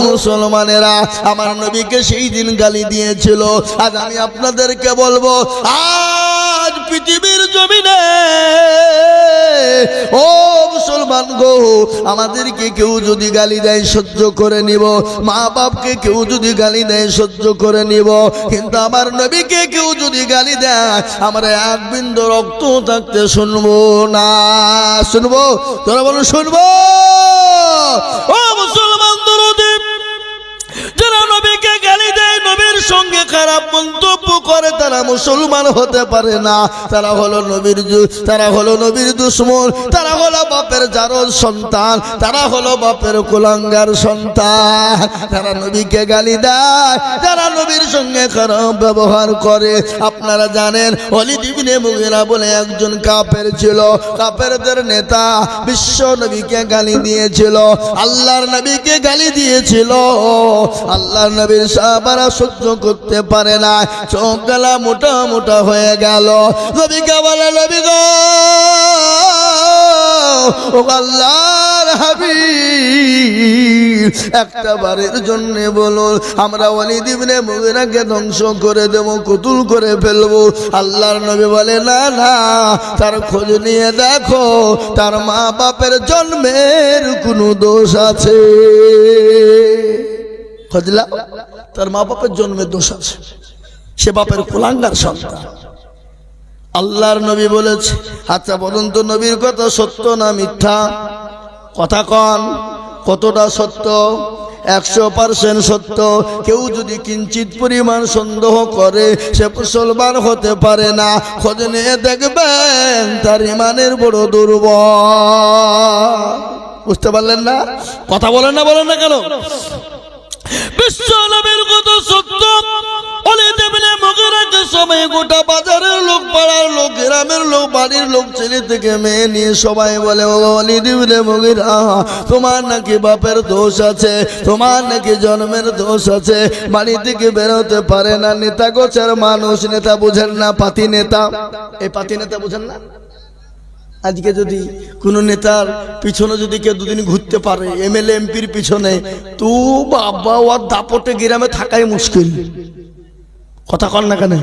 মুসলমানেরা, আমার নবীকে সেই দিন গালি দিয়েছিল। আজ আমি আপনাদেরকে বলবো, আজ পৃথিবীর জমিনে ও মুসলমান গো, আমাদেরকে কেউ যদি গালি দেয় সহ্য করে নিব, মা বাপকে কেউ যদি গালি দেয় সহ্য করে নিব, কিন্তু আমার নবীকে কেউ যদি গালি দেয় আমরা এক বিন্দু রক্ত থাকতে শুনবো না। শুনবো? তোরা বলো শুনবো? ও মুসলমান দরদি, যারা নবীকে গালি দেয়, নবীর সঙ্গে খারাপ মন্তব্য করে, তারা মুসলমান হতে পারে না। তারা হলো নবীর দুশমন, তারা হলো বাপের জারজ সন্তান, তারা হলো বাপের কুলাঙ্গার সন্তান। যারা নবীকে গালি দেয়, যারা নবীর সঙ্গে খারাপ ব্যবহার করে, আপনারা জানেন ওয়ালিদ ইবনে মুগীরা বলে একজন কাফের ছিল, কাফেরদের নেতা, বিশ্ব নবীকে গালি দিয়েছিল, আল্লাহর নবীকে গালি দিয়েছিল। আল্লাহর নবীর সাহাবারা সহ্য করতে পারে না, চোখ গলা মোটা মোটা হয়ে গেল। নবীকে বলে, নবী গো, ও আল্লাহর হাবিব, একটা বারের জন্য বলুন, আমরা ওয়ালিদ ইবনে মুগীরাকে ধ্বংস করে দেব, কতল করে ফেলবো। আল্লাহর নবী বলে, না না, তার খোঁজ নিয়ে দেখো তার মা বাপের জন্মের কোনো দোষ আছে। খোঁজলা, তার মা বাপের জন্মের দোষ আছে, সে বাপের কুলাঙ্গার সন্তান। আল্লাহর নবী বলেছে, আচ্ছা বলুন তো নবীর কথা সত্য না মিথ্যা? কথা কন, কতটা সত্য? 100% সত্য। কেউ যদি কিঞ্চিত পরিমাণ সন্দেহ করে, সে মুসলমান হতে পারে না। খোঁজ নিয়ে দেখবেন তার ইমানের বড় দুর্বল। বুঝতে পারলেন না? কথা বলেন না, বলেন না কেন? বিশ্ব নবীর কথা সত্য। ওয়ালিদ ইবনে মুগীরাকে সবাই, গোটা বাজারের লোক, পাড়ার লোক, গ্রামের লোক, বাড়ির লোক, ছেলে থেকে মেয়ে নিয়ে সবাই বলে, ও ওয়ালিদ ইবনে মুগীরা, তোমার নাকি বাপের দোষ আছে, তোমার নাকি জন্মের দোষ আছে, বাড়ি থেকে বেরোতে পারে না, নেতা গোছের মানুষ, নেতা বুঝেন না, পাতি নেতা। এই পাতি নেতা বুঝেন না? আজকে যদি কোনো নেতার পিছনে যদি কেউ দুদিন ঘুরতে পারে, এমএলএ এমপির পিছনে, তো বাবা ওর দাপটে গ্রামে থাকাই মুশকিল। কথা কন না কেন?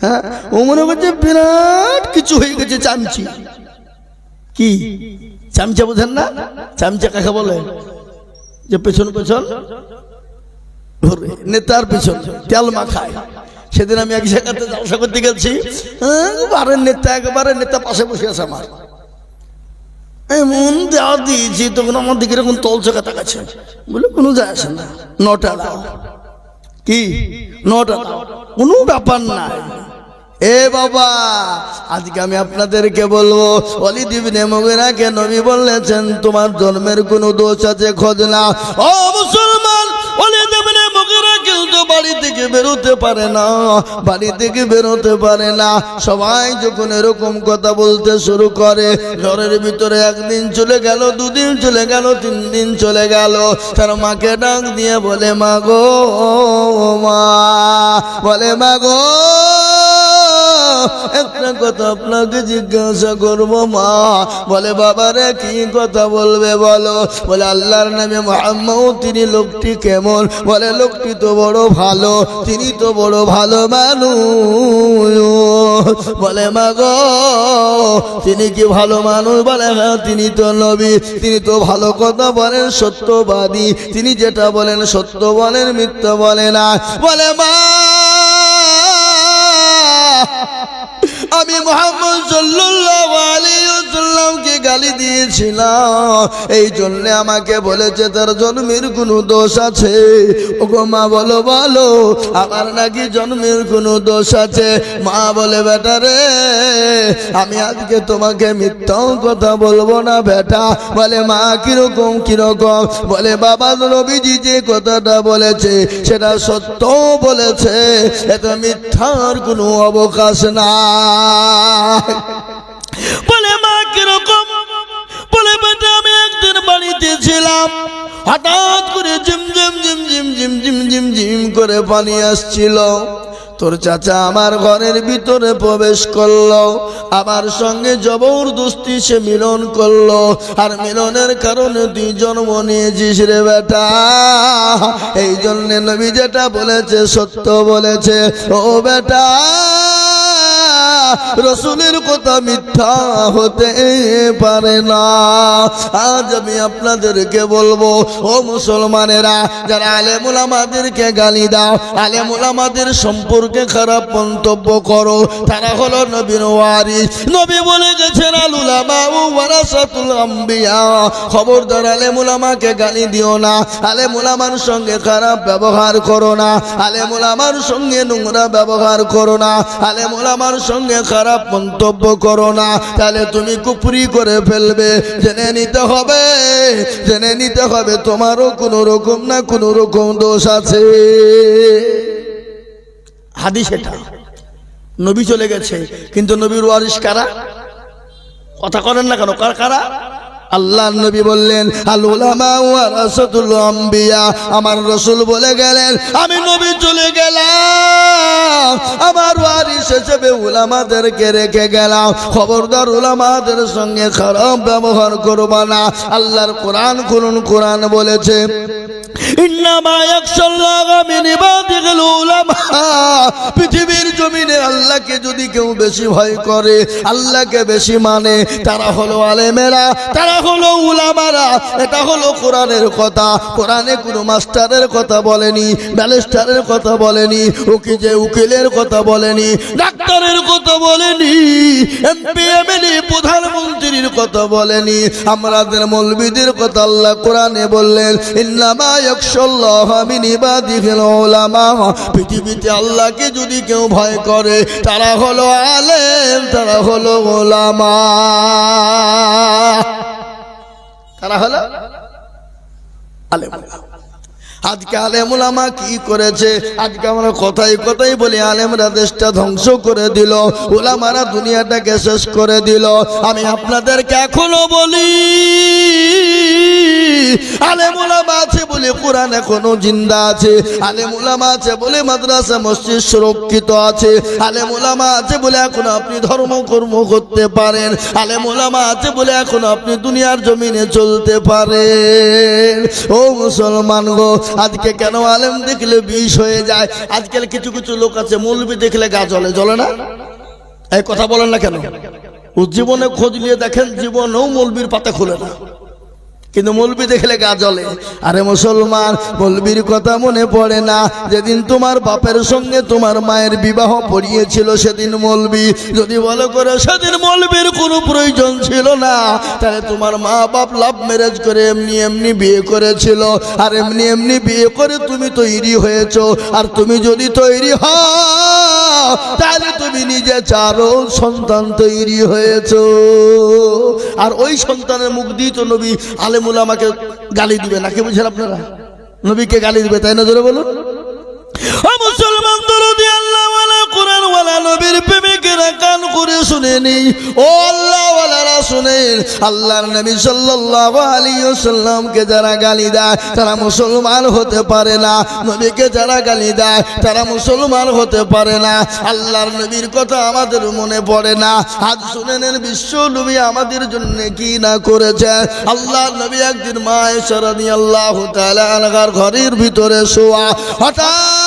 হ্যাঁ, ও মনে করছে বিরাট কিছু হয়ে গেছে, চামচি। কি চামচা বোঝেন না? চামচা কাকে বলে? যে পেছন পেছন ধরে নেতার পেছন তেল মাখায়। সেদিন আমি এক জায়গাতে জলসা করতে গেছি, একবারে নেতা পাশে বসে আছে আমার, এমন দেওয়া দিয়েছি, তখন আমার দিকে এরকম তল চোখে তাকাচ্ছে, বলে কোনো যায় আসে না, 9টা দাও। কি 9টা দাও? কোনো ব্যাপার নাই। এ বাবা, আজকে আমি আপনাদেরকে বলবো, ওয়ালিদ ইবনে মুগীরাকে নবী বলেছেন, তোমার জন্মের কোনো দোষ আছে, খোঁজ না। ও মুসলমান, ওয়ালিদ ইবনে মুগীরা কেউ তো বাড়ি থেকে বেরোতে পারে না, বাড়ি থেকে বেরোতে পারে না। সবাই যখন এরকম কথা বলতে শুরু করে, ঘরের ভিতরে একদিন চলে গেল, 2 দিন চলে গেল, 3 দিন চলে গেল। তার মাকে ডাক দিয়ে বলে, মা গো, মা, বলে মা গো, একটা কথা আপনাকে জিজ্ঞাসা করবো মা। বলে, বাবা রে, কি কথা বলবে বলো। বলে, আল্লাহর নামে মুহাম্মদ, তিনি লোকটি কেমন? বলে, লোকটি তো বড় ভালো, তিনি তো বড় ভালো মানুষ। বলে, মা গো, তিনি কি ভালো মানুষ? বলে, হ্যাঁ, তিনি তো নবী, তিনি তো ভালো কথা বলেন, সত্যবাদী, তিনি যেটা বলেন সত্য বলেন, মিথ্যা বলে না। বলে, মা, আমি মুহাম্মদ সাল্লাল্লাহু আলাইহি ওয়াসাল্লামকে গালি দিয়েছিলাম, এই জন্য আমাকে বলেছে তার জন্মের কোনো দোষ আছে। ওগো মা, বলো বলো, আমার নাকি জন্মের কোনো দোষ আছে? মা বলে, বেটা রে, আমি আজকে তোমাকে মিথ্যা কথা বলবো না বেটা। বলে, মা, কিরকম কিরকম? বলে, বাবা, নবীজি যে কথাটা বলেছে সেটা সত্য বলেছে, এটা মিথ্যার কোনো অবকাশ না। বলে, মা, কিরকম? বলে, বেটা, আমি একদিন বাড়িতে ছিলাম, হঠাৎ করে ঝিম ঝিম ঝিম ঝিম ঝিম ঝিম ঝিম ঝিম করে পানি আসছিল। তোর চাচা আমার ঘরের ভিতরে প্রবেশ করলো, আমার সঙ্গে জবরদস্তি সে মিলন করলো, আর মিলনের কারণে তুই জন্ম নিয়েছিস রে বেটা। এই জন্য নবী যেটা বলেছে সত্য বলেছে। ও বেটা, রসুলের কথা মিথ্যা হতে পারে না। আজ আমি আপনাদেরকে বলবো, ও মুসলমানেরা, যারা আলেম উলামাদেরকে গালি দাও, আলেম উলামাদের সম্পর্কে খারাপ মন্তব্য করো, তারা হলো নবীর ওয়ারিস। নবী বলে গেছেন, আল উলামা ওয়ারাসাতুল আম্বিয়া। খবরদার আলেম উলামাকে গালি দিও না, আলেম উলামার সঙ্গে খারাপ ব্যবহার করো না, আলেম উলামার সঙ্গে নোংরা ব্যবহার করো না, আলেম উলামার সঙ্গে খারাপ মন্তব্য করো না, তাহলে তুমি কুফরি করে ফেলবে। জেনে নিতে হবে, জেনে নিতে হবে তোমারও কোনো রকম না কোনো রকম দোষ আছে। হাদিস এটা। নবী চলে গেছে, কিন্তু নবীর ওয়ারিস কারা? কথা করেন না কেন? কারা? আল্লাহর নবী বললেন, আল উলামা ওয়ারাসাতুল আম্বিয়া। আমার রাসূল বলে গেলেন, আমি নবী চলে গেলাম, আমার ওয়ারিস হিসেবে উলামাদেরকে রেখে গেলাম। খবরদার উলামাদের সঙ্গে খারাপ ব্যবহার করবা না। আল্লাহর কোরআন খুলুন, কোরআন বলেছে, ইন্নামা ইয়াখশাল্লাহা মিন ইবাদিহিল উলামা। পৃথিবীর জমিনে আল্লাহকে যদি কেউ বেশি ভয় করে, আল্লাহকে বেশি মানে, তারা হলো আলেমেরা, তারা হলো উলামারা। এটা হলো কোরআনের কথা। কোরআনে কোনো মাস্টারের কথা বলেনি, ব্যারিস্টারের কথা বলেনি, উকিলের কথা বলেনি, ডাক্তারের কথা বলেনি, এমপি এমএলএ প্রধানমন্ত্রীর কথা বলেনি, আমাদের মৌলবীদের কথা আল্লাহ কোরআনে বললেন, ইন্নামা ইয়াখশাল্লাহা মিন ইবাদিহিল উলামা। পৃথিবীতে আল্লাহকে যদি কেউ ভয় করে, তারা হলো আলেম, তারা হলো উলামা, তারা হলো আলেম। আজকে আলেম উলামা কি করেছে? আজকে আমরা কথাই কথাই বলি আলেমরা দেশটা ধ্বংস করে দিল, উলামারা দুনিয়াটাকে শেষ করে দিল। আমি আপনাদেরকে এখনো বলি, আলেম উলামা আছে বলে কোরআন এখনো জিন্দা আছে, আলেম উলামা আছে বলে মাদ্রাসা মসজিদ সুরক্ষিত আছে, আলেম উলামা আছে বলে এখনো আপনি ধর্মকর্ম করতে পারেন, আলেম উলামা আছে বলে এখনো আপনি দুনিয়ার জমিনে চলতে পারেন। ও মুসলমান গো, আজকে কেন আলেম দেখলে বিষ হয়ে যায়? আজকাল কিছু কিছু লোক আছে, মৌলবি দেখলে গা জ্বলে, জ্বলে না? এই কথা বলেন না কেন? জীবনে খোঁজ নিয়ে দেখেন, জীবনেও মৌলবির পাতা খুলে না, কিন্তু মৌলবি দেখলে গা জ্বলে। আরে মুসলমান, মৌলবির কথা মনে পড়ে না? যেদিন তোমার বাপের সঙ্গে তোমার মায়ের বিবাহ পড়িয়েছিল, সেদিন মৌলবি। যদি বলো করে সেদিন মৌলবির কোনো প্রয়োজন ছিল না, তাহলে তোমার মা বাপ লাভ ম্যারেজ করে এমনি এমনি বিয়ে করেছিল, আর এমনি এমনি বিয়ে করে তুমি তৈরি হয়েছো। আর তুমি যদি তৈরি হও, তাহলে তুমি নিজে চারো সন্তান তৈরি হয়েছো, আর ওই সন্তানের মুখ দিয়ে তো নবী আলেম উলামাকে গালি দিবে নাকি? বুঝছেন আপনারা? নবীকে গালি দিবে, তাই না? জোরে বলুন। ও মুসলমান, দরদি আল্লাহ ওয়ালা কোরআন ওয়ালা নবীর প্রেমিকেরা কান করে শুনে নেই। ও আল্লাহ ওয়ালারা শুনেন, আল্লাহর নবী সাল্লাল্লাহু আলাইহি ওয়াসাল্লামকে যারা গালি দেয়, তারা মুসলমান হতে পারে না। নবীকে যারা গালি দেয়, তারা মুসলমান হতে পারে না। আল্লাহর নবীর কথা আমাদের মনে পড়ে না। আজ শুনে নেন, বিশ্ব নবী আমাদের জন্য কি না করেছে। আল্লাহর নবী একদিন মা আয়েশা রাদিয়াল্লাহু তাআলা আনহার ঘরের ভিতরে শোয়া, হঠাৎ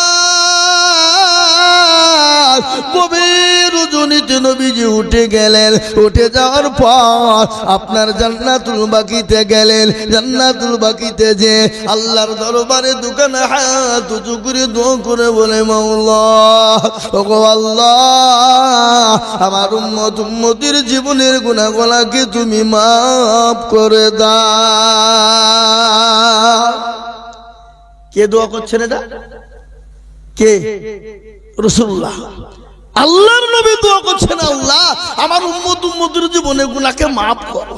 গভীর রজনীতে নবীজি উঠে গেলেন। উঠে যাওয়ার পর আপনার জান্নাতুল বাকিতে গেলেন। জান্নাতুল বাকিতে যে আল্লাহর দরবারে দোকানে হাত উঁচু করে দোয়া করে বলে, মাওলা, ওগো আল্লাহ, আমার উম্মতির জীবনের গুনাহগুলোকে তুমি মাফ করে দাও। কে দোয়া করছেন এটা? কে? রাসূলুল্লাহ। আল্লাহর নবী দোয়া করছেন, আল্লাহ আমার উম্মতের জীবনে গুনাহকে maaf করো।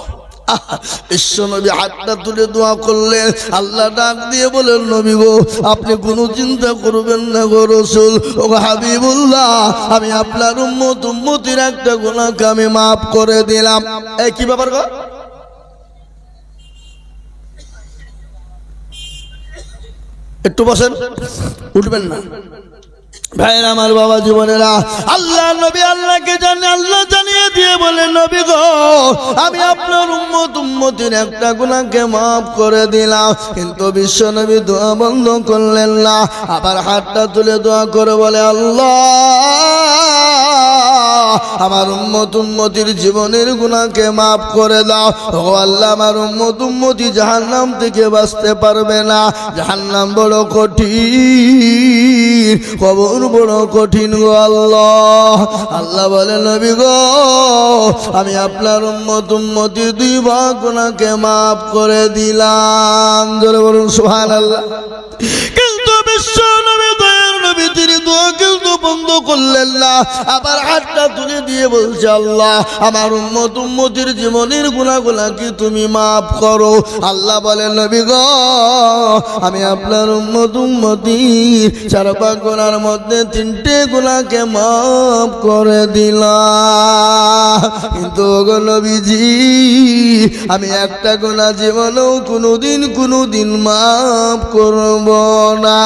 বিশ্ব নবী হাতটা তুলে দোয়া করলেন। আল্লাহ ডাক দিয়ে বলেন, নবী গো, আপনি কোনো চিন্তা করবেন না গো রাসূল, ও হাবিবুল্লাহ, আমি আপনার উম্মতের একটা গুনাহকে আমি maaf করে দিলাম। এই কি ব্যাপার গো? একটু বসেন, উঠবেন না। ভাইরা আমার, বাবা জীবনেরা, আল্লাহ নবী আল্লাহকে জানে, আল্লাহ জানিয়ে দিয়ে বলে, নবী গো, আমি আপনার উম্মতির একটা গুনাহকে মাফ করে দিলাম। কিন্তু বিশ্ব নবী দোয়া বন্ধ করলেন না, আবার হাতটা তুলে দোয়া করে বলে, আল্লাহ আমার উম্মতির জীবনের গুনাহকে মাফ করে দাও। ও আল্লাহ, আমার উম্মতি জাহান্নাম থেকে বাঁচতে পারবে না, জাহান্নাম বড় কঠিন, কবর বড় কঠিন গো আল্লাহ। আল্লাহ বলে, নবী গো, আমি আপনার উম্মতির 2 ভাগ গুনাহকে মাফ করে দিলাম। জোরে বলুন সুবহানাল্লাহ। কিন্তু বিশ্ব নবী, দয়ার নবী, তিনি দোয়া কিন্তু বন্ধ করলেন না, আবার হাতটা তুলে দিয়ে বলছে, আল্লাহ আমার উম্মতির জীবনের গুনাহগুলা কি তুমি মাফ করো। আল্লাহ বলে, নবী গো, আমি আপনার উম্মতির 4 ভাগ গুনার মধ্যে 3টে গুনাহকে মাফ করে দিলাম। কিন্তু গো নবীজি, আমি একটা গুনাহ জীবনেও কোনোদিন মাফ করব না।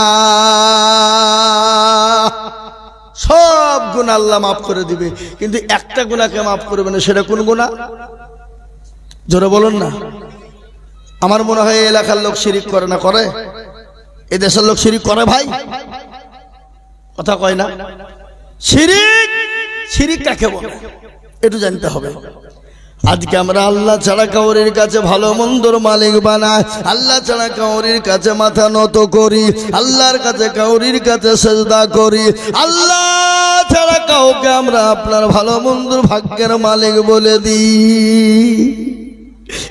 সব গুনাহ আল্লাহ মাফ করে দিবে, কিন্তু একটা গুনাহকে মাফ করবে না। সেটা কোন গুনাহ? জোরে বলুন না। আমার মনে হয় এই এলাকার লোক শিরিক করে না? করে? এই দেশের লোক শিরিক করে? ভাই কথা কয় না। শিরিক কাকে বলে একটু জানতে হবে। আজকে আমরা আল্লাহ ছাড়া কাউরির কাছে ভালো মন্দর মালিক বানাই, আল্লাহ ছাড়া কাউরির কাছে মাথা নত করি, আল্লাহর কাছে কাউরির কাছে সেজদা করি, আল্লাহ ছাড়া কাউকে আমরা আপনার ভালো মন্দর ভাগ্যের মালিক বলে দিই।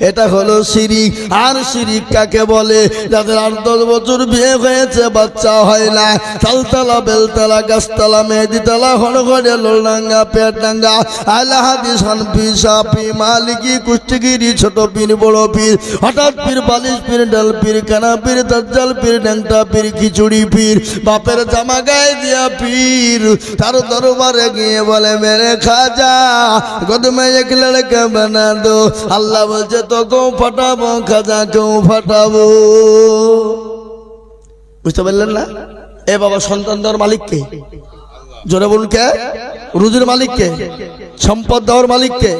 এটা হলো শিরিক। আর শিরিক কাকে বলে? যাদের 8-10 বছর বিয়ে হয়েছে, বাচ্চা হয় না, তালতলা বেলতলা গাছতলা মেহেদিতলা হরঘরে লোলডাঙ্গা পেটডাঙ্গা আলা হাদিস হানফি শাফি মালিকি কুষ্টিগিরি ছোট পীর বড় পীর হঠাৎ পীর বালিশ পীর ডাল পীর কানা পীর দাজ্জাল পীর ড্যাংটা পীর খিচুড়ি পীর বাপের জামা গায়ে দিয়া পীর তার দরবারে গিয়ে বলে, মেরে খাজা গদমে এক লড়কা বানা দো। আল্লাহ বলছে, তো কেউ ফাটাবো, খাজা কেউ ফাটাবো। বুঝতে পারলেন না? এ বাবা, সন্তান দেওয়ার মালিক কে? জোরে বলুন কে? রুজির মালিক কে? সম্পদ দেওয়ার মালিক কে?